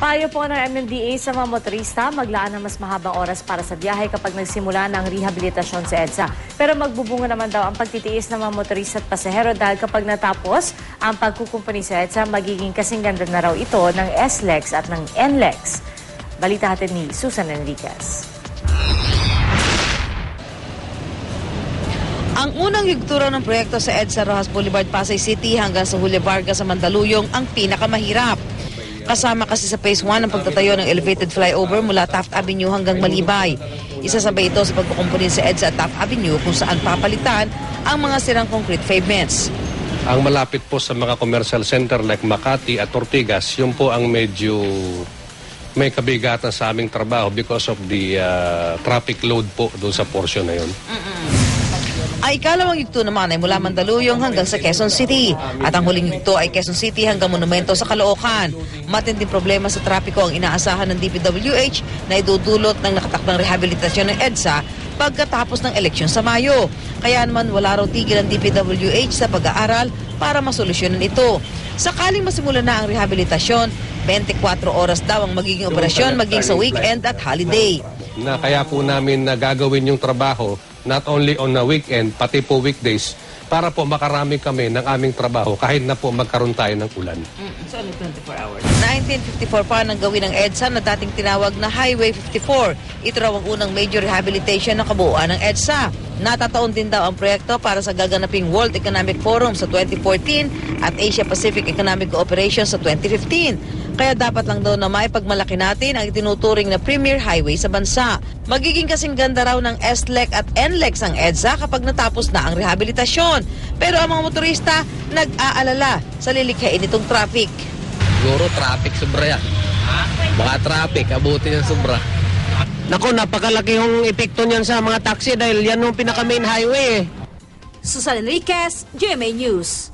Payo po ng MMDA sa mga motorista, maglaan ng mas mahabang oras para sa biyahe kapag nagsimula ng rehabilitasyon sa EDSA. Pero magbubunga naman daw ang pagtitiis ng mga motorista at pasahero dahil kapag natapos ang pagkukumpuni sa EDSA, magiging kasing ganda na raw ito ng SLEX at ng NLEX. Balita natin ni Susan Enriquez. Ang unang yugtura ng proyekto sa EDSA Rojas Boulevard, Pasay City hanggang sa Julio Vargas sa Mandaluyong ang pinakamahirap. Kasama kasi sa Phase 1 ang pagtatayo ng elevated flyover mula Taft Avenue hanggang Malibay. Isasabay ito sa pagkukumpuni sa EDSA at Taft Avenue kung saan papalitan ang mga sirang concrete pavements. Ang malapit po sa mga commercial center like Makati at Ortigas, yun po ang medyo may kabigatan sa aming trabaho because of the traffic load po doon sa portion na yun. Ay ikalawang yugto naman ay mula Mandaluyong hanggang sa Quezon City. At ang huling yugto ay Quezon City hanggang Monumento sa Caloocan. Matinding problema sa trapiko ang inaasahan ng DPWH na idudulot ng nakatakdang rehabilitasyon ng EDSA pagkatapos ng eleksyon sa Mayo. Kaya naman wala raw tigil ang DPWH sa pag-aaral para masolusyonan ito. Sakaling masimulan na ang rehabilitasyon, 24 oras daw ang magiging operasyon maging sa weekend at holiday. Na kaya po namin na gagawin yung trabaho not only on a weekend, pati po weekdays, para po makarami kami ng aming trabaho kahit na po magkaroon tayo ng ulan. So, 24 hours. 1954 pa nang gawin ng EDSA na dating tinawag na Highway 54. Ito raw ang unang major rehabilitation ng kabuuan ng EDSA. Natataon din daw ang proyekto para sa gaganaping World Economic Forum sa 2014 at Asia Pacific Economic Cooperation sa 2015. Kaya dapat lang daw na maipagmalaki natin ang itinuturing na premier highway sa bansa. Magiging kasing ganda raw ng SLEX at NLEX ang EDSA kapag natapos na ang rehabilitasyon. Pero ang mga motorista nag-aalala sa lilikhain itong traffic. Siguro traffic sobra yan. Baka traffic, abutin ng sobra. Naku, napakalaki yung epekto niyan sa mga taxi dahil yan yung pinaka-main highway. Susan Enriquez, GMA News.